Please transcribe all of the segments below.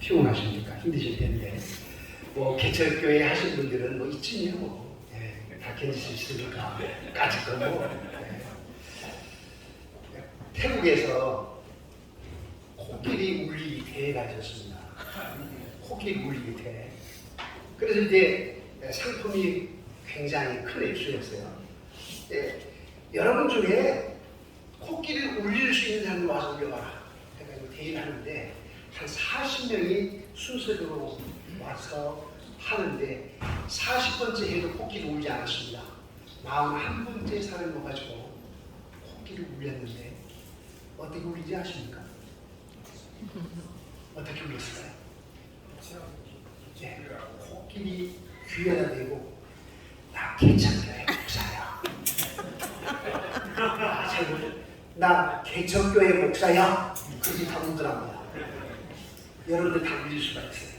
피곤하십니까? 힘드실 텐데 뭐 개척교회 하신 분들은 뭐 이쯤이야 뭐 다 견딜 수 있으니까 까짓 거고. 태국에서 코끼리 울리기 대회가 있었습니다. 코끼리 울리기 대회. 그래서 이제 상품이 굉장히 큰 액수였어요. 여러분 중에 코끼리를 울릴 수 있는 사람이 와서 울려봐라. 그러니까 대회를 하는데 한 40명이 순서대로 와서 하는데 40번째 해도 코끼리 울지 않았습니다. 41번째 사람이 와가지고 코끼리 울렸는데 어떻게 울리지 아십니까? 어떻게 울렸을까요? 네, 코끼리 귀에다 대고 나 개척교회 목사야. 나 개척교회 목사야. 그렇게 다 울더랍니다. 여러분들 다 울릴 수가 있어요.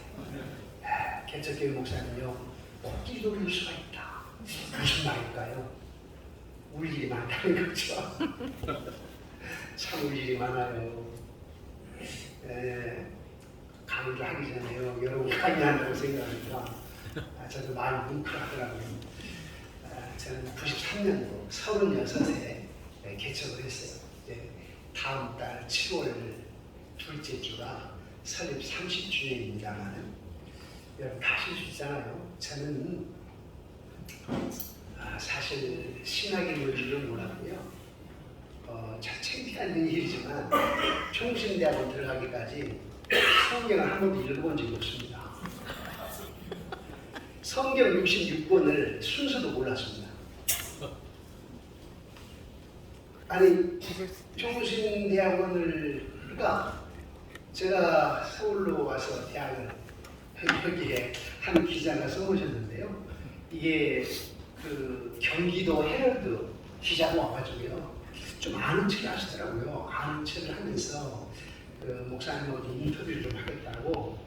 개척교회 목사는요 코끼리도 울릴 수가 있다. 무슨 말일까요? 울 일이 많다는 거죠. 참 울 일이 많아요. 강의를 하기 전에요 여러분 강의한다고 생각하니까 저도 많이 뭉클하더라고요. 저는 93년도 36에 개척을 했어요. 다음 달 7월 둘째 주가 설립 30주년입니다만 여러분 가실 수 있잖아요. 저는 사실 신학의 물질은 몰랐고요. 참 창피한 일이지만 총신대학원 들어가기까지 성경을 한 번도 읽어본 적이 없습니다. 성경 66권을 순서도 몰랐습니다. 아니 총신대학원을 그러니까 제가 서울로 와서 대학을 여기에 한 기자가 써오셨는데요. 이게 그 경기도 헤럴드 기자가 와가지고요. 좀 아는 척을 하시더라고요. 아는 척을 하면서 그 목사님하고 인터뷰를 좀 하겠다고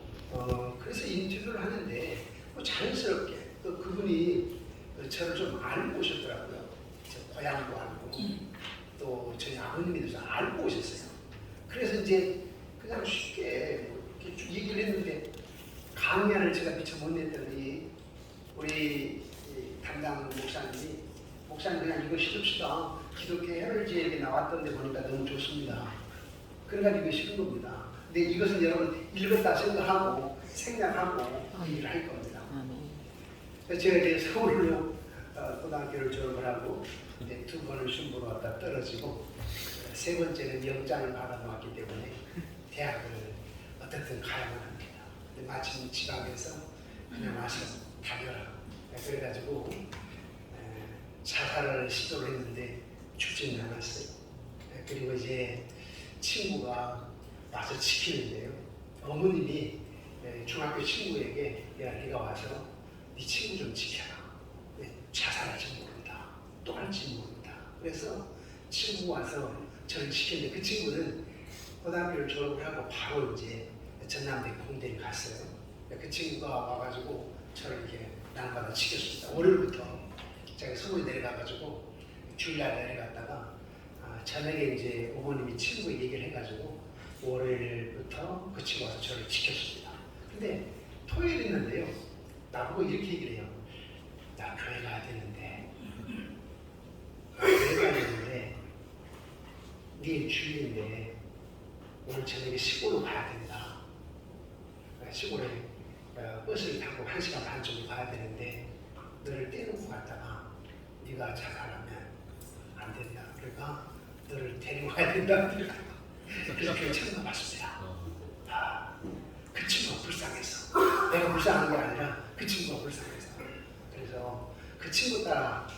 그래서 인터뷰를 하는데 뭐 자연스럽게 또 그분이 저를 좀 알고 오셨더라고요. 제 고향도 알고 또 저희 아버님이 좀 알고 오셨어요. 그래서 이제 그냥 쉽게 이렇게 쭉 얘기를 했는데 강연을 제가 미처 못 냈더니 우리 담당 목사님 그냥 이거 실읍시다. 기독교 헤럴지에게 나왔던데 보니까 너무 좋습니다. 그래가지고 이거 실은 겁니다. 근데 이것은 여러분 읽었다 생각하고 생략하고 얘기를 할 겁니다. 그래서 제가 이제 서울로 고등학교를 졸업을 하고 이제 2번을 순부로 왔다 떨어지고 3번째는 영장을 받아놓았기 때문에 대학을 어떻든 가야만 합니다. 근데 마침 지방에서 그냥 와서 다녀라. 그래가지고 자살을 시도를 했는데 죽지는 않았어요. 그리고 이제 친구가 와서 지키는데요. 어머님이 중학교 친구에게 야 네가 와서 네 친구 좀 지켜라. 자살할지 모른다. 또 할지 모른다. 그래서 친구가 와서 저를 지켰는데 그 친구는 고등학교를 졸업을 하고 바로 이제 전남대 공대를 갔어요. 그 친구가 와가지고 저를 이렇게 난받아 지켰습니다. 월요일부터 제가 서울에 내려가가지고 주일날 내려갔다가 저녁에 이제 어머님이 친구 얘기를 해가지고 월요일부터 그 친구 와서 저를 지켰습니다. 근데 토요일 있는데요. 나보고 이렇게 얘기를 해요. 나 교회 가야 되는데 내일 주일인데 오늘 저녁에 시골로 가야 된다. 시골에 버스를 타고 1시간 반 정도 가야 되는데 너를 떼놓고 갔다가 네가 자살하면 안 된다. 그러니까 너를 데리고 가야 된다. 그래서 교회 처음 가봤습니다. 그 친구가 불쌍해서 내가 불쌍한 게 아니라 그 친구가 불쌍해서 그래서 그 친구 따라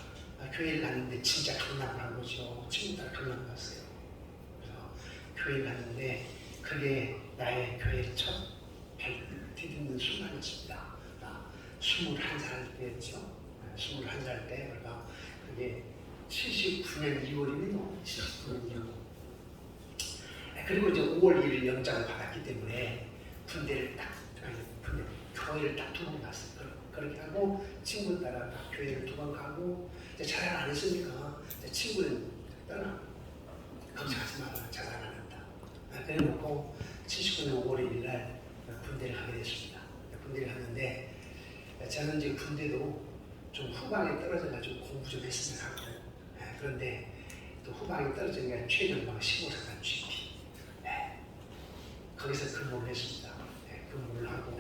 교회를 갔는데 진짜 강남 간 거죠. 친구 따라 강남 갔어요. 그래서 교회를 갔는데 그게 나의 교회 첫 발을 디딛는 순간이었습니다. 21살 때였죠. 21살 때 그러니까 그게 79년 2월이네요. 79년 2월. 그리고 이제 5월 1일 영장을 받았기 때문에 교회를 딱 2번 갔어요. 그렇게 하고 친구 따라 교회를 2번 가고 자살 안 했으니까 친구는 떠나. 걱정하지 마라. 자살 안 한다. 그래놓고 79년 5월 1일 날 군대를 했습니다. 군대를 갔는데 저는 이제 군대도 좀 후방에 떨어져가지고 공부 좀 했으면 하거든요. 그런데 또 후방에 떨어지니까 최전방 15사단 GP 거기서 근무를 했습니다. 근무를 하고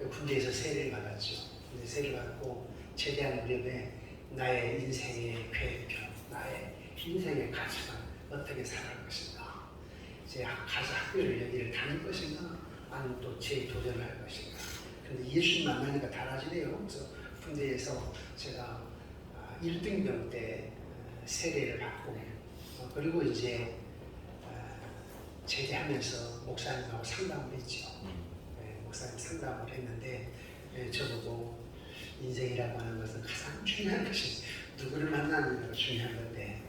군대에서 세례를 받았죠. 세례를 받고 제대한 무렵에 나의 인생의 계획표, 나의 인생의 가치관 어떻게 살아갈 것인가, 이제 가서 학교를 여기를 다닐 것인가, 아니면 또 재도전을 할 것인가. 근데 예수님 만나니까 달라지네요. 그래서 군대에서 제가 1등병 때 세례를 받고 그리고 이제 제대하면서 목사님하고 상담을 했죠. 목사님 상담을 했는데 저보고 인생이라고 하는 것은 가장 중요한 것이 누구를 만나는 게 중요한 건데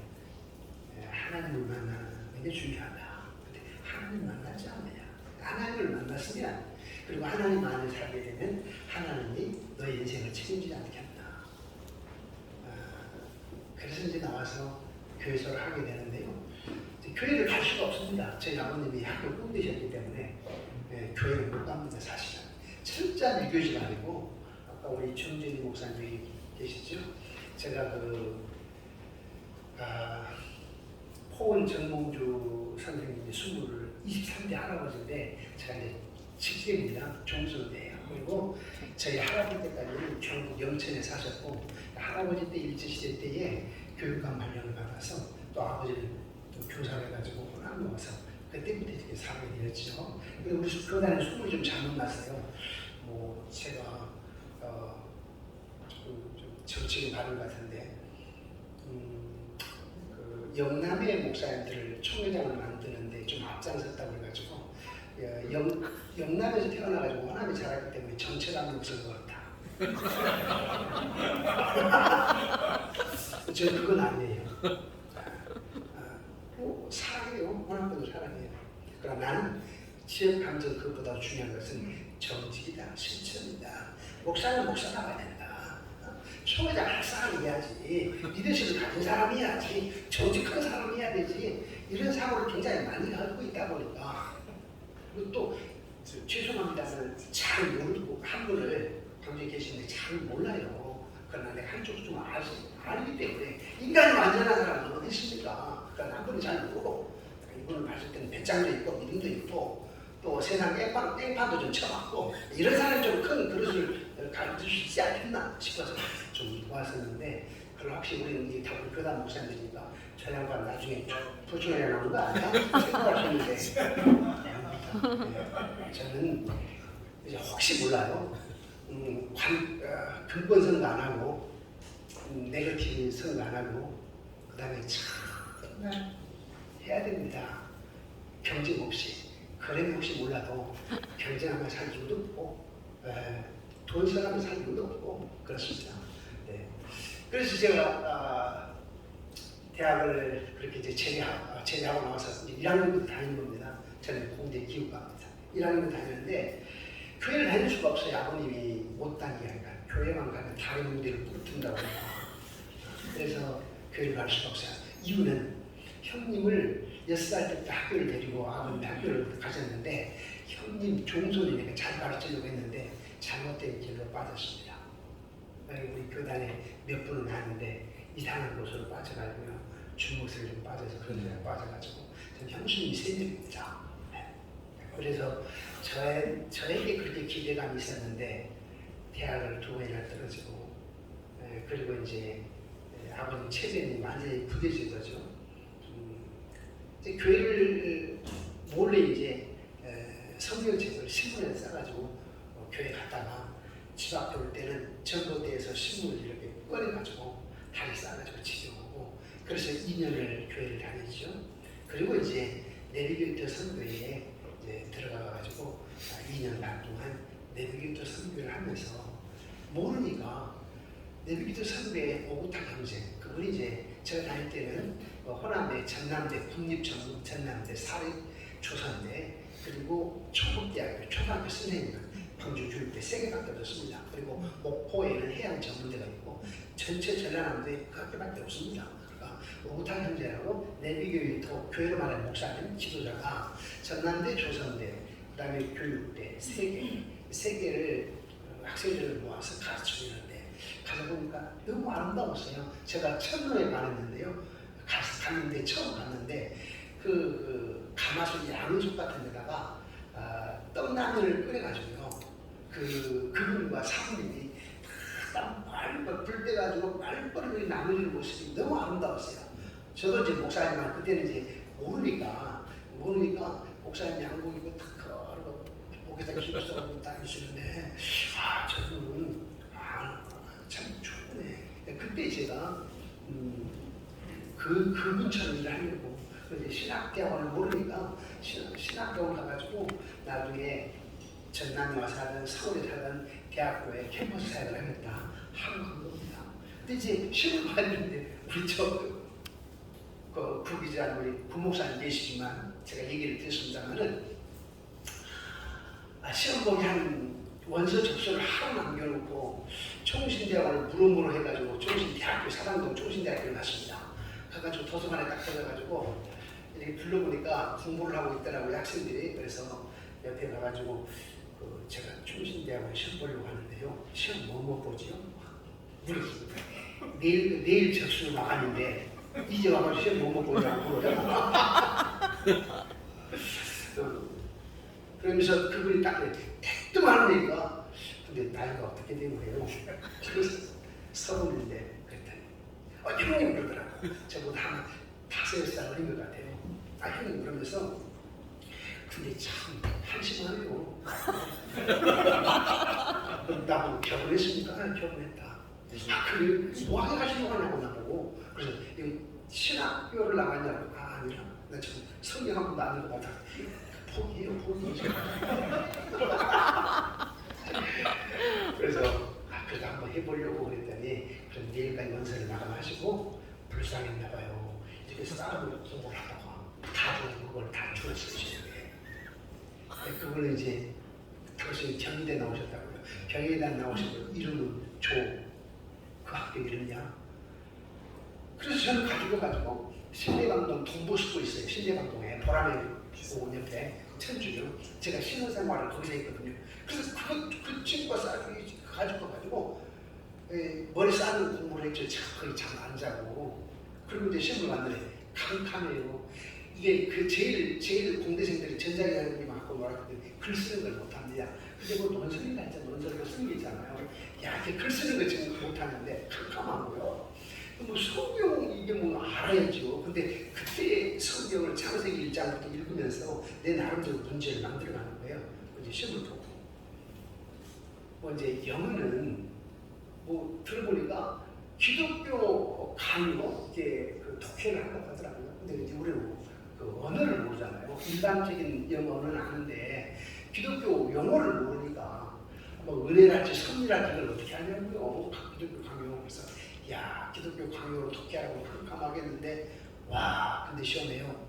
하나님을 만나는 게 중요하다. 근데 하나님을 만나지 않느냐. 하나님을 만났으면 그리고 하나님 안에 살게 되면 하나님이 너의 인생을 책임지지 않겠나. 그래서 이제 나와서 교회생활을 하게 되는데요. 교회를 갈 수가 없습니다. 저희 아버님이 학교 꿈되셨기 때문에 교회를 못 갑니다. 사실은 철저한 유교지 아니고 아까 우리 정진희 목사님이 계시죠. 제가 포원 정몽주 선생님이 23대 할아버지인데 제가 이제 7세입니다. 종소대예요. 그리고 저희 할아버지 때까지는 경북 영천에 사셨고 할아버지 때 일제시대 때에 교육감 발령을 받아서 또 아버지를 또 교사를 해가지고 호남 와서 그때부터 이렇게 살게 되었죠. 우리 교단에 소문이 좀 잘못 났어요. 뭐 제가 좀 정치인 받은 것 같은데 그 영남의 목사님들을 총회장을 만드는데 좀 앞장섰다고 해가지고 영남에서 태어나가지고 호남에 자랐기 때문에 정체감이 없을 것 같다. 저는 그건 아니에요. 사랑해요. 호남분들 사랑해요. 그러나 나는 지역 감정 그것보다 중요한 것은 정직이다, 실천이다. 목사는 목사 나가야 된다. 총회장 할 사람이 해야지. 리더십을 가진 사람이 해야지. 정직한 사람이 해야 되지. 이런 사고를 굉장히 많이 가지고 있다 보니까. 그리고 또 죄송합니다만 잘 모르고 한 분을 당중에 계시는데 잘 몰라요. 그러나 내가 한쪽 좀 알기 때문에 인간이 완전한 사람은 어디 있습니까? 그러니까 한 분은 잘 모르고 이분을 봤을 때는 배짱도 있고 믿음도 있고 또 세상 땡판도 좀 쳐봤고 이런 사람이 좀 큰 그릇을 가르칠 수 있지 않겠나 싶어서 좀 왔었는데 그럼 혹시 우리는 이 다른 교단 목사님이니까 저 양반 나중에 부총회에 나오는 거 아니야? 생각하시는데 저는 이제 혹시 몰라요. 근본 선거 안 하고 네거티브 선거 안 하고 그 다음에 정말 해야 됩니다. 경쟁 없이. 그러면 혹시 몰라도 경쟁하면 살 이유도 없고 돈 써가면 살 이유도 없고 그렇습니다. 네. 그래서 제가 대학을 그렇게 이제 제대하고 나와서 이제 1학년부터 다니는 겁니다. 저는 공대 기후과입니다. 1학년부터 다니는데 교회를 다닐 수가 없어요. 아버님이 못 다니게 하니까 교회만 가면 다른 무대를 뚫든다고 해요. 그래서 교회를 갈 수가 없어요. 이유는 형님을 6살 때부터 학교를 데리고 아버님 학교를 가셨는데 형님 종손이니까 잘 가르치려고 했는데 잘못된 길로 빠졌습니다. 우리 교단에 몇 분은 가는데 이상한 곳으로 빠져가지고요. 주목세에 좀 빠져서 그런 데가 빠져가지고 저는 형수님이 세들입니다. 그래서 저에게 그렇게 기대감이 있었는데 대학을 2번이나 떨어지고 그리고 이제 아버님 체면이 완전히 부대지더죠. 이제 교회를 몰래 이제 성경책을 신문에 싸가지고 교회 갔다가 집 앞에 올 때는 전봇대에서 신문을 이렇게 꺼내가지고 다리 싸가지고 집에 오고 그래서 2년을 교회를 다녔죠. 그리고 이제 내비게이터 선교회에 이제 들어가가지고 2년 반 동안 내비게이터 선교를 하면서 모르니까 내비게이터 선교회 오구탁 형제 그분이 이제 제가 다닐 때는 호남대, 전남대, 국립전문, 전남대, 사립조선대 그리고 초급대학교, 초등학교 선생님 광주교육대 3개 바뀌어졌습니다. 그리고 목포에는 해양전문대가 있고 전체 전라남도에 그 학교밖에 없습니다. 그러니까 오구탁 형제라고 내비게이터 교회로 말하는 목사님, 지도자가 전남대, 조선대, 그 그다음에 교육대 세 개를 학생들을 모아서 가르치는데 가서 보니까 너무 아름다웠어요. 제가 첫눈에 반했는데요. 갔는데 처음 갔는데 그 가마솥 양은솥 같은 데다가 떡라면을 끓여가지고요. 그분과 사부님이 불 때가지고 빨리빨리 나누는 모습이 너무 아름다웠어요. 저도 이제 목사님만 그때는 이제 모르니까 목사님 양복 입고 탁 걸고 목에다 기도 써가지고 다니시는데 저분은 참 좋네. 그때 제가 그분처럼 일하려고 신학대학원을 모르니까 신학대학원 가가지고 나중에 전남에 와서 하던 서울에 살던 대학교에 캠퍼스 사역을 하겠다 하고 간 겁니다. 근데 이제 시험을 봤는데 우리 구기자 우리 부목사님 계시지만 제가 얘기를 드렸습니다만은 시험 보기 한 원서 접수를 하루 남겨놓고 총신대학원을 무릎무릎 해가지고 총신대학교 사당동 총신대학교를 갔습니다. 가가지고 도서관에 딱 들어가가지고 이렇게 불러보니까 공부를 하고 있더라고요 학생들이. 그래서 옆에 가가지고 제가 총신대학원 시험 보려고 하는데요. 시험 뭐 보지요? 물었습니다. 내일 접수 나가는데 이제 와가지고 시험 뭐 보냐고 물어요. 그러면서 그분이 딱 택도하는 얘기가 근데 나이가 어떻게 된 거예요? 그래서 30인데 그랬더니 형님 그러더라고. 저보다 한 5살 어린 것 같아요. 형님 그러면서 근데 참 한심하네요. 나보고 결혼했습니까? 결혼했다. 그래 뭐 하시려고 하냐고 나보고. 그래서 신학교를 나갔냐고. 아니라 나 지금 성경 한 번도 안 읽고 다 포기해요. 그래서 그래도 한번 해보려고 그랬더니 그럼 내일까지 원서를 마감하시고 불쌍했나 봐요. 이렇게 싸움을 공부를 하다가 나중에 그걸 다 줄였어요. 그거는 이제 당신이 경희대 나오셨다고요. 경희대 나오시고 이름은 그 학교 이름이야. 그래서 저는 가지고 신대방동 동부수고 있어요. 신대방동에 보라매 공원 옆에 천주교. 제가 신혼생활을 거기서 했거든요. 그래서 그 친구가 가지고 머리 싸는 공부를 했죠. 거의 잠 안 자고. 그리고 이제 시험을 봤는데 캄캄해요. 이게 제일 공대생들이 전자기자님이 갖고 놀았는데 글 쓰는 걸 못합니다. 근데 뭐 논설이가 있잖아. 논설도 쓰는 게 있잖아요. 이게 글 쓰는 거 지금 못하는데 캄캄하고요. 뭐 성경 이게 뭐 알아야죠. 근데 그때 성경을 창세기 1장부터 읽으면서 내 나름대로 문제를 만들어가는 거예요. 이제 시험을 보고. 뭐 이제 영어는 뭐 들어보니까 기독교 강의로 이제 독해를 한다고 하더라고요. 근데 이제 우리는 그 언어를 모르잖아요. 일반적인 영어는 아는데 기독교 영어를 모르니까 뭐 은혜랄지 섭리랄지 이걸 어떻게 하냐고요. 기독교 강요. 그래서 기독교 강요로 독해하라고 깜깜하겠는데 근데 시험에요.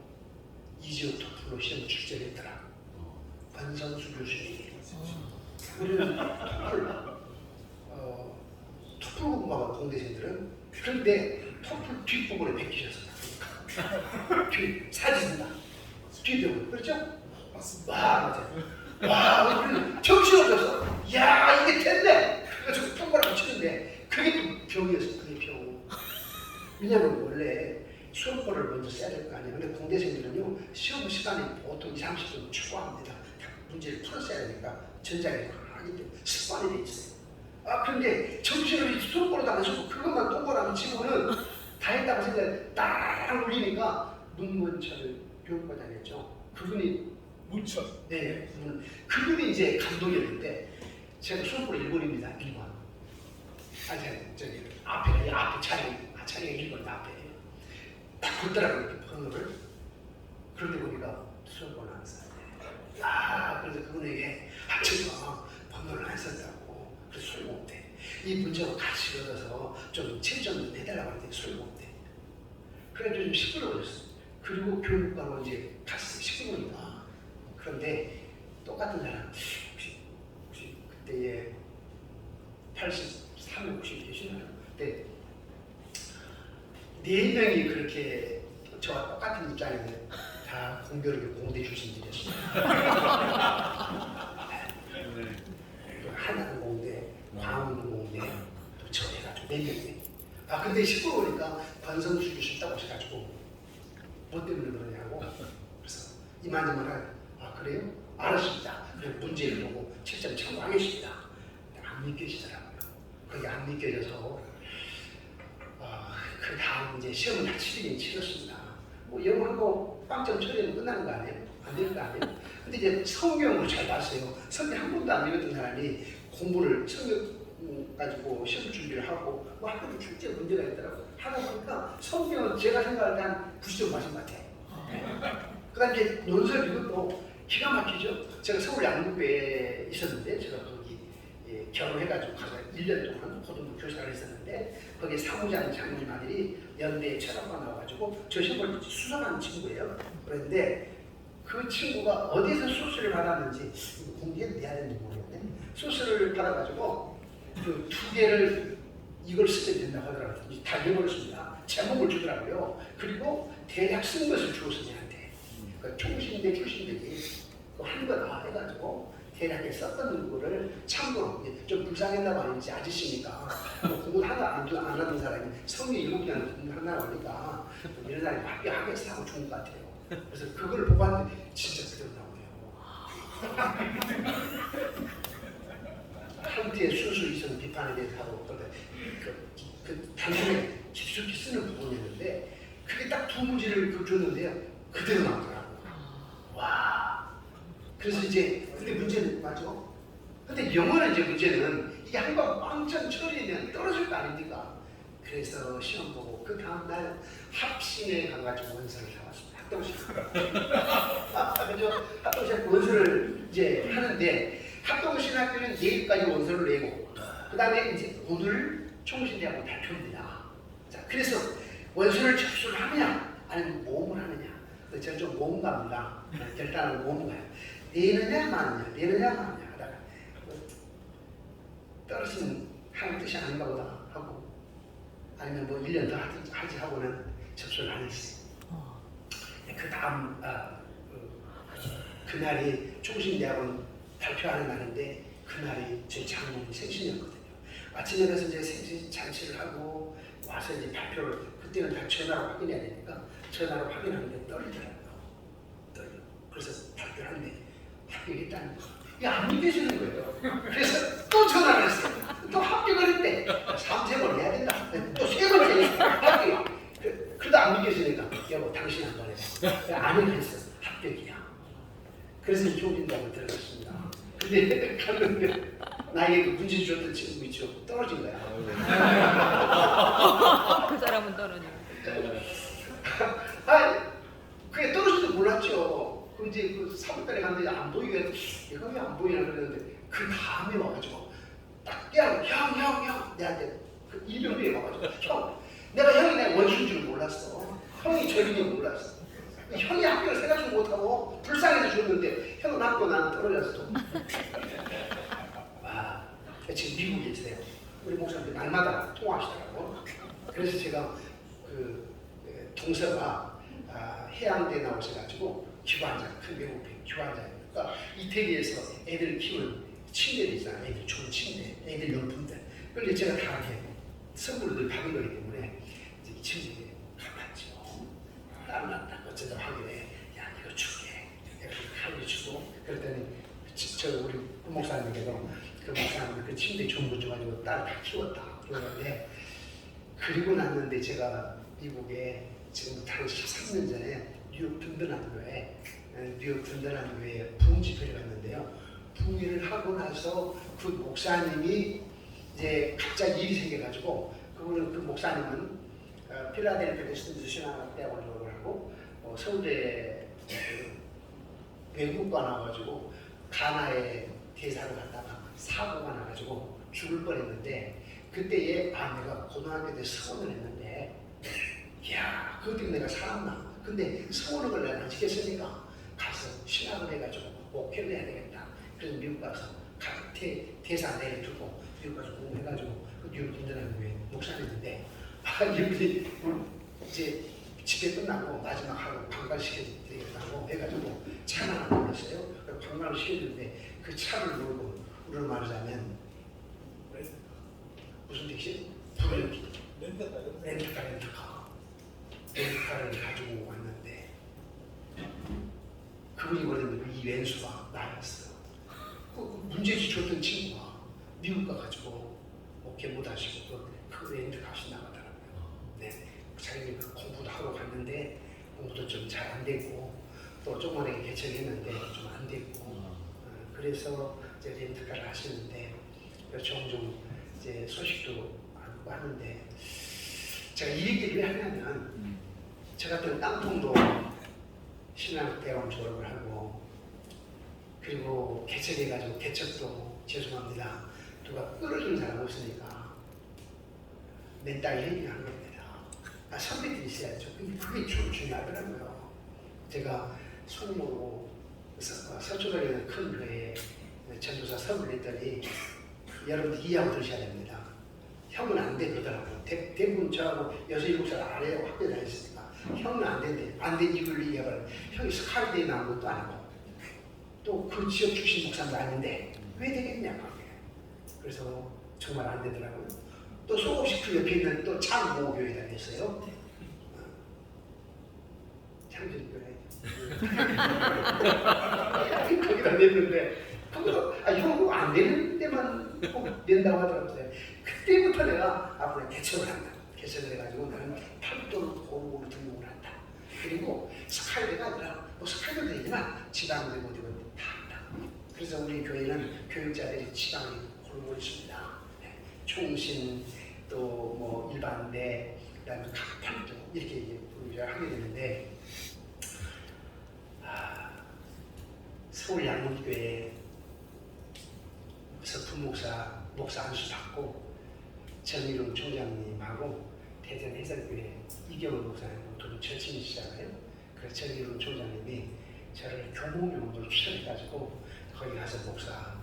이지호 토플로 시험 출제했더라. 권선수 교수님이. 우리는 토플 공부하고 공대생들은. 그런데 토플 뒷부분에 베끼셨어요. 사진이다. 뒷부분. 그렇죠? 맞습니다. 맞아요. 우리는 정신없어서 이게 됐네. 그래서 통과를 붙이는데 그게 또 병이었어요. 그게 병. 왜냐면 원래 수험권을 먼저 써야 될 거 아니에요. 근데 공대생들은요 시험 시간이 보통 2, 30분 추구합니다. 문제를 풀었어야 되니까 전자기를 하기 때문에 습관이 돼 있어요. 그런데 정신을 수험권을 다 안 쓰고 그것만 동그라미 치고는 다 했다고 생각해 딱 올리니까 문문철을 교육과장했죠. 그분이 문철. 네, 그분이 이제 감독이었는데 제가 수업을 1번입니다. 1번. 저기 앞에 차례가 1번 앞에 딱 걷더라고요. 이렇게 번호를. 그런데 보니까 수업을 안 써요. 그래서 그분에게 제가 번호를 안 썼다고. 그래서 소용없대. 이 문제와 같이 얻어서 좀 채점 해달라고 하는데 소용없대. 그래서 좀 시끄러워졌어. 그리고 교육과로 이제 갔어요. 시끄러우니까. 그런데 똑같은 사람 혹시 그때에 83, 혹시 계시나요? 네. 4명이 그렇게 저와 똑같은 입장인데 다 공교롭게 공대 출신들이었어요. 동네 저 해가지고 4명이. 아 근데 시끄러우니까 관성수주 싫다고 하셔가지고 뭐 때문에 그러냐고. 그래서 이만저만 아 그래요? 알았습니다. 그래서 문제를 보고 7점 청구하겠습니다. 안 믿겨지더라고요. 그게 안 믿겨져서 그 다음 이제 시험을 다 치르긴 치렀습니다. 뭐 영어하고 빵점 처리하면 끝나는 거 아니에요? 안 되는 거 아니에요? 근데 이제 성경을 잘 봤어요. 성경 한 번도 안 읽었던 사람이 공부를 성경 가지고 시험 준비를 하고 뭐 학교도 출제 문제가 있더라고요. 하다 보니까 성경은 제가 생각할 때 한 90점 맞은 것 같아요. 그 다음에 이제 논설 이것도 기가 막히죠. 제가 서울 양육부에 있었는데 제가 거기 결혼해가지고 가서 1년 동안 고등부 교사를 했었는데 거기 사무장 장모님 아들이 연대 철학과 나와가지고 저 시험을 수상한 친구예요. 그런데 그 친구가 어디서 소스를 받았는지 공개해도 돼야 되는지 모르겠네. 소스를 받아가지고 그 2개를 이걸 쓰면 된다고 하더라고요. 다 읽어버렸습니다. 제목을 주더라고요. 그리고 대략 쓴 것을 주었어 저한테. 그 총신대 출신들이 한 거다 해가지고 대략에 썼던 거를 참고로 좀 불쌍했나 봐요. 이제 아저씨니까 공부를 하나 안 하던 사람이 성경 7개나 공부를 하나 보니까 이런 사람이 합격하겠어 하고 좋은 것 같아요. 그래서 그걸 보고 왔는데 진짜 그대로 나오네요. 한때의 순수 이성 비판에 대해서 하고 그 단순히 깊숙이 쓰는 부분이었는데 그게 딱 2문제를 줬는데요. 그대로 나오더라고요. 와. 그래서 이제 근데 문제는 맞죠? 근데 영어는 이제 문제는 이게 한번 빵점 처리면 떨어질 거 아닙니까? 그래서 시험 보고 그 다음날 합신에 가가지고 원서를 사왔습니다. 합동식. 그죠? 합동식 원서를 이제 하는데 합동신 학교는 내일까지 원서를 내고 그 다음에 이제 오늘 총신대학원 발표입니다. 자, 그래서 원서를 접수를 하느냐 아니면 모험을 하느냐. 저는 좀 모험가입니다. 결단은 모험가예요. 내느냐 마느냐 내느냐 마느냐 하다가 떨어지는 하는 뜻이 아닌가 보다 하고 아니면 뭐 1년 더 하지 하고는 접수를 안 했어요. 그 다음 그날이 총신대학원 발표하는 날인데 그날이 제 장모님 생신이었거든요. 아침에 가서 이제 생신 잔치를 하고 와서 이제 발표를 그때는 다 전화로 확인해야 되니까 전화로 확인하는데 떨리더라고요. 떨려. 그래서 발표를 하는데 합격했다는 거. 이게 안 믿겨지는 거예요. 그래서 또 전화를 했어요. 또 합격을 했대. 3세번 해야 된다. 또 3번째 합격. 그래도 안 믿겨지니까 여보 당신 한번 해봐. 아니면 했어. 합격이야. 그래서 총진대학원 들어갔습니다. 근데 갔는데 나에게 그 문제 줬던 친구 있죠. 떨어진 거야. 그 사람은 떨어져. 그게 떨어질지도 몰랐죠. 그 이제 그 3월달에 갔는데 안 보이게 얘가 왜 안 보이나 그랬는데 그 다음에 와가지고 딱 형 내한테 그 일병비에 와가지고 형 내가 형이 내 원수인 줄 몰랐어. 형이 저인 줄 몰랐어. 형이 학교를 생각도 못하고 불쌍해서 줬는데 형은 학교 나는 떨어졌어. 와, 지금 미국에 있어요. 우리 목사님들 날마다 통화하시더라고. 그래서 제가 그 동서가 해양대 나오셔가지고 기관장, 큰 외국인 기관장이니까 이태리에서 애들 키우는 침대들 있잖아요. 애들 좋은 침대, 애들 용품들. 그걸 제가 다 이렇게 선물을 늘 받은 거기 때문에 이제 이 침대에 가봤죠. 땀났다. 어쩌다 확인해. 야, 이거 줄게. 내가 칼을 주고 그랬더니 저 우리 부목사님께도 그 목사님 그 침대 좋은 거 줘가지고 딸 다 키웠다. 그러는데 그리고 났는데 제가 미국에 지금부터 한 13년 전에 뉴욕 든든한 교회에 부흥 집회를 갔는데요. 부흥회를 하고 나서 그 목사님이 이제 갑자기 일이 생겨가지고 그 목사님은 필라델피아 웨스턴 신학대학원 졸업을 하고 서울대 외국과 나와가지고 가나에 대사로 갔다가 사고가 나가지고 죽을 뻔했는데 그때에 내가 고등학교 때 서원을 했는데 이야 그것 때문에 내가 살았나. 근데 서원을 내가 안 지켰으니까 가서 신학을 해가지고 목회를 해야 되겠다. 그래서 미국 가서 대사 내려두고 미국 가서 공부해가지고 그 뉴욕 든든한 교회 목사님인데 이분이 이제 집회 끝나고 마지막 하루 관광시켜드리겠다고 해가지고 차를 하나 불렀어요. 관광을 시켜주는데 그 차를 몰고 우리로 말하자면 무슨 택시? 불연기. 렌트카를 가지고 왔는데 그분이 보냈는데 이 왼수가 나였어. 문제지 줬던 친구가 미국 가가지고 어깨 못 하시고 그 렌트카시 나가더라고요. 네, 자기는 그 공부도 하고 갔는데 공부도 좀 잘 안 됐고 또 조그만하게 개척했는데 좀 안 됐고 그래서 이제 렌트카를 하시는데 종종 이제 소식도 알고 하는데 제가 이 얘기를 왜 하냐면 저 같은 깡통도 신학대원 졸업을 하고 그리고 개척해가지고 개척도 죄송합니다 누가 끌어주는 사람 없으니까 내 딸이 행위한 겁니다. 선배들이 있어야죠. 그게 좀 중요하더라고요. 제가 소모로 서초동에 큰 교회에 전도사 서울을 했더니 여러분들 이해하고 들으셔야 됩니다. 형은 안 돼 그러더라고요. 대부분 저하고 6, 7살 아래에 학교 다녔으니까 형은 안 된대. 안 된 이유를 이해하면 형이 스카이대에 나온 것도 아니고 또 그 지역 출신 목사도 아닌데 왜 되겠냐고. 그래서 정말 안 되더라고요. 또 속없이 그 옆에 있는 또 창모교회 다녔어요. 창조교회. 거기다 냈는데 형 안 되는 데만 꼭 낸다고 하더라고요. 그때부터 내가 앞으로 개척을 한다. 개척을 해가지고 나는 팔도를 고루고루 등록을 한다. 그리고 스카이대가 아니라 뭐 스카이대도 되지만 지방대 못 되고 다 한다. 그래서 우리 교회는 교육자들이 지방에 골고루 있습니다. 네. 총신 또 뭐 일반대 그다음에 각 팔도 이렇게 우리가 하게 되는데 서울 양문교회 목사 안수 받고 정일웅 총장님하고 대전 해설교회 이경원 목사님하고 두 분 절친이시잖아요. 그래서 정일웅 총장님이 저를 교무명으로 추천해가지고 거기 가서 목사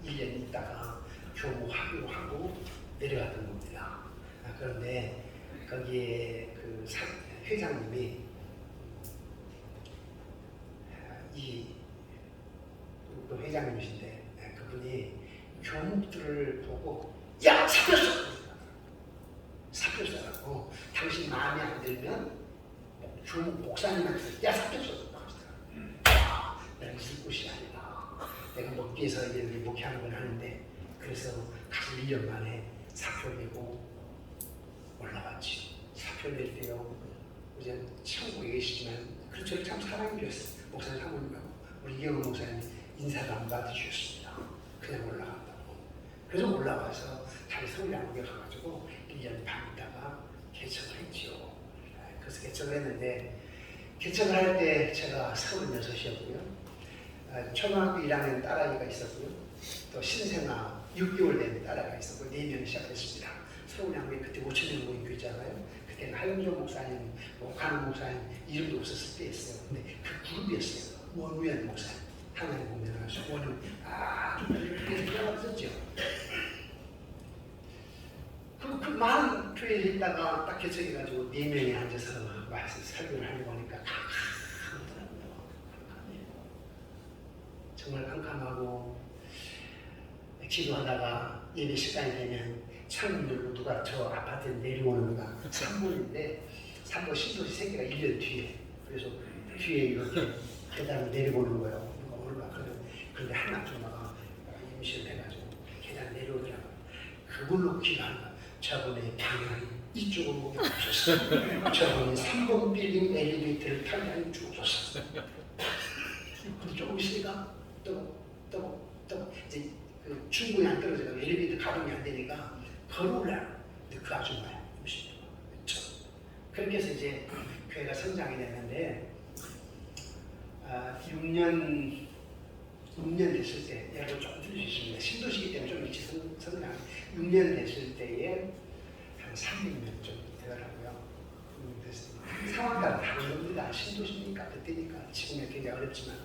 1년 있다가 교무하기로 하고 내려갔던 겁니다. 그런데 거기에 그 회장님이 그 회장님이신데 그분이 교묵들을 보고 야 사표써라고 당신 마음에 안 들면 교묵 목사님한테 야 사표써 하시더라고요. 내가 있을 곳이 아니라 내가 먹기 위해서 이렇게 목회하는 걸 하는데 그래서 가서 1년 만에 사표를 내고 올라왔지. 사표를 낼 때요 이제 천국에 계시지만 그런 저를 참 사랑해 주셨어요. 목사님 사모님하고 우리 이경원 목사님 인사도 안 받으셨습니다. 그냥 올라간다고. 그래서 올라와서 다시 서울양국에 가가지고 1년 반 있다가 개척을 했지요. 그래서 개척을 했는데 개척을 할 때 제가 36이었고요. 초등학교 1학년 딸아이가 있었고요. 또 신생아 6개월 된 딸아이가 있었고 4명이 시작했습니다. 서울양국에 그때 5,000명 모인 교회잖아요. 그때는 하영조 목사님, 오카는 목사님 이름도 없었을 때였어요. 근데 그 그룹이었어요. 원우연 목사님. 하나님 보면 원우연 아주 그렇게 들어갔었죠. 그 많은 교회에 있다가 딱 개척해가지고 4명이 앉아서 와서 설교를 하려고 하니까 캄캄하더라고요. 정말 캄캄하고 기도하다가 예배 시간이 되면 창문 열고 누가 저 아파트에 내려오는가 3번인데 3번 신도시 새끼가 1년 뒤에 그래서 뒤에 이렇게 계단을 내려오는 거예요. 누가 오는가 그런데 하나 누나가 임신을 해가지고 계단 내려오더라고요. 그걸로 기도하는 거야. 저번에 방향이 이쪽으로 오게 없었어. 저번에 3번 빌딩 엘리베이터를 타면 죽었어. 근데 조금 있으니까 또 이제 그 중국에 안 떨어져서 엘리베이터 가동이 안 되니까 걸어올라요. 근데 그 아줌마야. 그렇죠. 그렇게 해서 이제 교회가 성장이 됐는데 6년 됐을 때 여러분 조금 들으셨습니다. 신도시기 때문에 좀 일찍 성장 6년 됐을 때에 한 300명 좀 되더라고요. 상황 따라 다른 겁니다. 신도시니까 그때니까 지금은 굉장히 어렵지만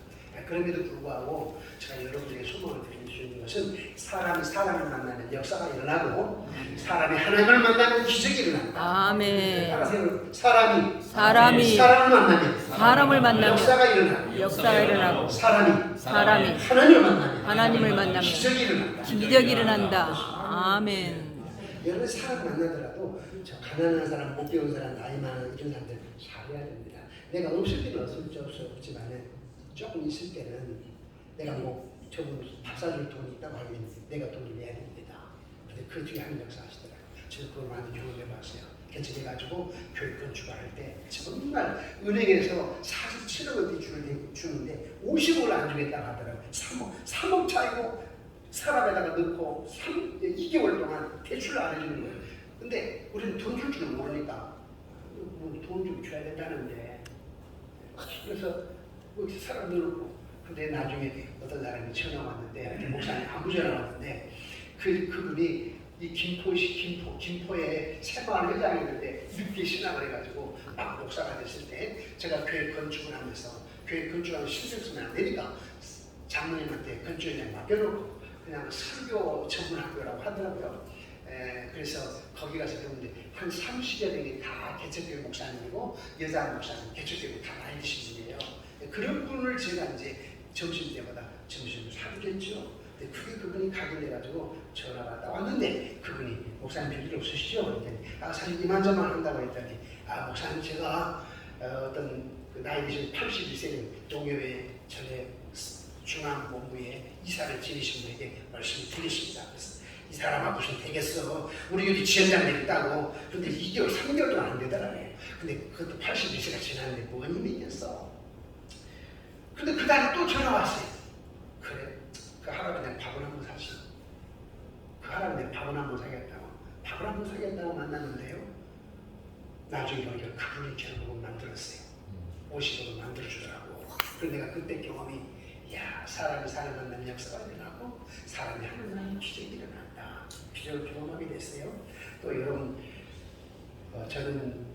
그럼에도 불구하고 제가 여러분에게 소망을 드릴 수 있는 것은 사람이 사람을 만나면 역사가 일어나고 사람이 하나님을 만나면 기적이 일어난다. 아멘. 사람이 사람을 만나면 역사가 일어나고 사람이 하나님을 만나면 기적이 일어난다. 기적이 일어난다. 아멘. 여러분 사람 만나더라도 저 가난한 사람, 못 배운 사람, 나이 많은 이런 사람들 잘해야 됩니다. 내가 없을 때는 어쩔 수 없지만은 조금 있을 때는 내가 뭐 저분 밥 사줄 돈이 있다고 하면 내가 돈을 내야 됩니다. 근데 그 중에 한 역사 하시더라고요. 저는 그걸 많이 경험해봤어요. 개척해가지고 교육 건축을 할 때 정말 은행에서 47억 원이 주는데 50억을 안 주겠다고 하더라고요. 3억 차이고 사람에다가 넣고 2개월 동안 대출을 안 해주는 거예요. 근데 우리는 돈 줄 줄은 모르니까 돈 좀 줘야 된다는데 그래서 사람 넣고 근데 나중에 어떤 사람이 전화 왔는데 목사님 아무 전화 왔는데 그분이 이 김포에 새마을 회장이 있는데 늦게 신학을 해가지고 막 목사가 됐을 때 제가 교회 건축을 하면서 교회 건축하면 신경 쓰면 안 되니까 장로님한테 건축에 맡겨놓고 그냥 설교 전문학교라고 하더라고요. 그래서 거기 가서 배우는데 한 30여 명이 다 개척교회 목사님이고 여자 목사님 개척교회 다 나이신 분이에요. 그런 분을 제가 이제 점심 때마다 점심을 사주겠죠. 그게 그분이 각인해가지고 전화가 딱 왔는데 그분이 목사님 별일 없으시죠? 그랬더니 사실 이만저만 한다고 했더니 목사님 제가 어떤 그 나이 드신 81세 동요회 전에 중앙본부에 이사를 지내신 분에게 말씀을 드리십니다. 그래서 이 사람아 무슨 되겠어. 우리 여기 지원장 있다고. 근데 2개월, 3개월 동안 안 되더라고요. 근데 그것도 81세가 지났는데 뭔 힘이 있겠어. 근데 그 다음에 또 전화 왔어요. 그래, 그 할아버지는 밥을 한번 사시. 그 할아버지는 밥을 한번 사겠다고. 밥을 한번 사겠다고 만났는데요. 나중에 보니까 그분이 결국은 만들었어요. 50억을 만들어주더라고. 그래서 내가 그때 경험이 야, 사람이 사람 만나는 역사가 일어나고 사람이 하나님 기적이 일어난다. 기적을 경험하게 됐어요. 또 여러분 저는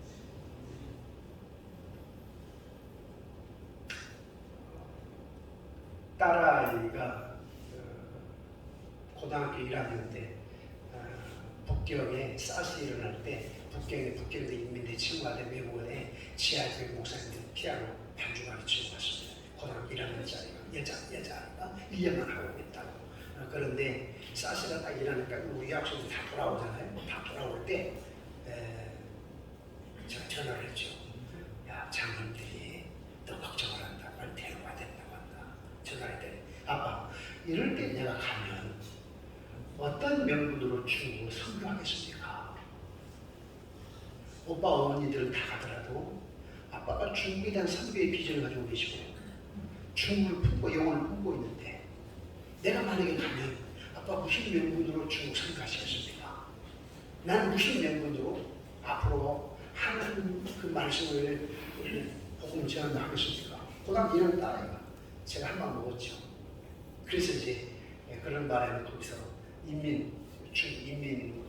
딸아이가 고등학교 1학년 때 북경에 사스 일어날 때 북경에 인민대 친구가 된 외국에 지하교회 목사님들 피아노 반주 가르치고 왔습니다. 고등학교 1학년짜리가 여자아이가 1년만 하고 있다고. 그런데 사스가 딱 일하니까 우리 학생들 다 돌아오잖아요. 다 돌아올 때 제가 전화를 했죠. 야, 장님들이 너 걱정을 한다. 빨리 데려와야 된다고 한다. 전화를 했더니 아빠 이럴 때 내가 가면 어떤 명분으로 중국을 선교하겠습니까? 오빠 어머니들은 다 가더라도 아빠가 중국에 대한 선교의 비전을 가지고 계시고 중국을 품고 영어를 품고 있는데 내가 만약에 가면 아빠 무슨 명분으로 중국 선교하시겠습니까? 나는 무슨 명분으로 앞으로 하나님 그 말씀을 복음 전을 하겠습니까? 고등학교 1학년 딸아이가 제가 한 방 먹었죠. 그래서 이제 그런 바람에 거기서 인민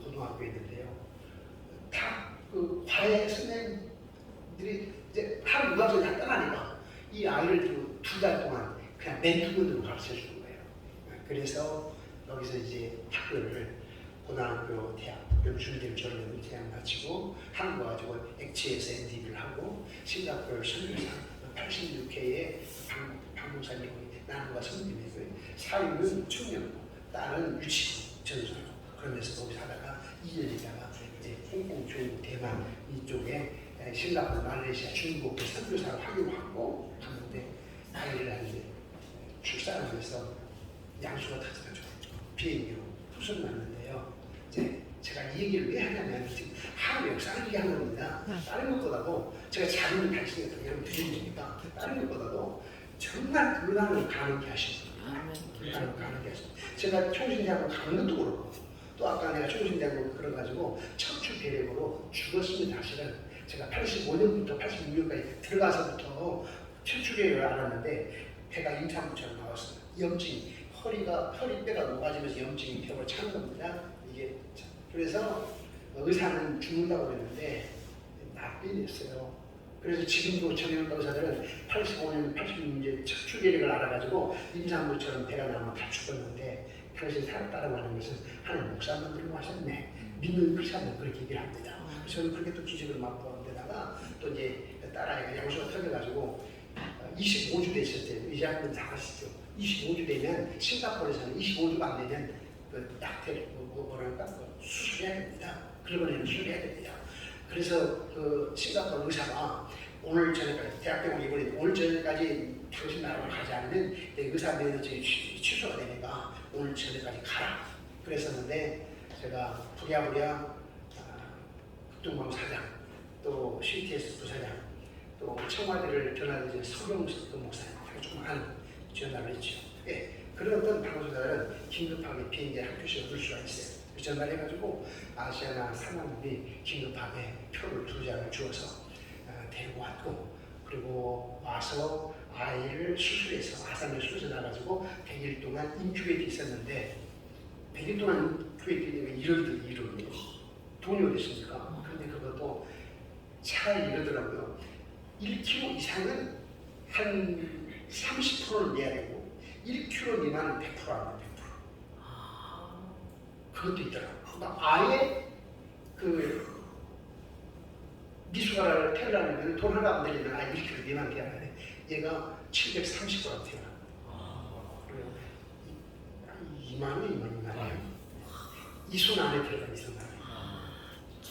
고등학교에 있는데요. 다 그 과외 선생님들이 이제 하루 유학생이 다 떠나니까 이 아이를 두고 2달 동안 그냥 멘토분으로 가르쳐 주는 거예요. 그래서 여기서 이제 학교를 고등학교, 대학, 연수대를 졸업하면 대학 마치고 한국 와가지고 액체에서 NDB를 하고 싱가포르 선교사 86회에 방송사님이 나누가 선임이고요. 사위는 청년고 딸은 유치부 전수로 그러면서 거기서 하다가 2년 있다가 이제 홍콩, 중국, 대만 이쪽에 싱가포르, 말레이시아, 중국 선교사로 학교하고 갔는데 아이를 낳는데 출산하면서 양수가 터져가지고 비행기로 후손 났는데요. 이제 제가 이 얘기를 왜 하냐면 지금 하루 역사를 얘기하는 겁니다. 다른 것보다도 제가 자료를 발송해서 여러분 드리니까 다른 것보다도 정말 불가능을 가능케 하신 분이에요. 불가능을 가능케 하신 분. 제가 총신대학교 가는 것도 그렇고 또 아까 내가 총신대학교 그래가지고 척추 배력으로 죽었으면 사실은 제가 85년부터 86년까지 들어가서부터 척추배를 알았는데 배가 임산부처럼 나왔어요. 염증이 허리뼈가 녹아지면서 염증이 벽을 차는 겁니다. 이게 그래서 의사는 죽는다고 그랬는데 낫게 됐어요. 그래서 지금도 정형외과 의사들은 85년, 86년 척추계력을 알아가지고 임산부처럼 배가 나면 다 죽었는데 당신 살았다라고 하는 것은 하나님 목사만 들고 하셨네. 믿는 크리스찬은 그렇게 얘기를 합니다. 저는 그렇게 또 기적을 맛보는 데다가 또 이제 딸아이가 양수가 터져가지고 25주 됐을 때 의사분들 다 아시죠? 25주 되면 싱가포르에서는 25주가 안 되면 딱 뭐랄까 수술해야 됩니다. 그러고는 수술해야 됩니다. 그래서 그 싱가포르 의사가 오늘 저녁까지 대학병원 이번에 오늘 저녁까지 당신 나라로 가지 않으면 내 의사 면허증이 취소가 되니까 오늘 저녁까지 가라. 그랬었는데 제가 부랴부랴 북동방 사장 또 CTS 부사장 또 청와대를 전화드린 서경석 목사님 조그마한 전화를 했죠. 예, 그런 어떤 방송사들은 긴급하게 비행기 한 표씩 얻을 수가 있어요. 전화를 해가지고 아시아나 사람들이 긴급하게 표를 2장을 주어서 데리고 왔고 그리고 와서 아이를 수술해서 아산을 수술해 놔가지고 100일 동안 인큐베이트 있었는데 100일 동안 인큐베이트 되면 이러더니 돈이 어디 있습니까? 그런데 그것도 잘 이러더라고요. 1kg 이상은 한 30%를 내야 되고 1kg 미만은 100% 합니다. 100%. 그것도 있더라고요. 그러니까 아예 그 미숫가루를 태우려면 돈 하나 안 들리면 아예 1kg 미만 태어나네. 얘가 730g 태어나. 그리고 2만 원이에요. 이 손 안에 들어가 있었나 봐요.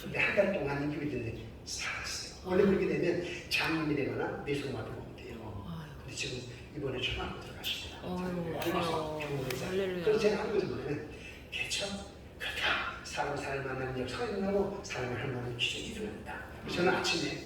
근데 한 달 동안 인기가 됐는데 살았어요. 원래 그렇게 되면 장염이 되거나 뇌성마비가 온대요. 근데 지금 이번에 초반으로 들어가십니다. 그래서 제가 하는 것은 뭐냐면 개척 그렇다. 사람을 만나는 역사가 일어나고 사람을 할 만한 기적이 일어난다. 저는 아침에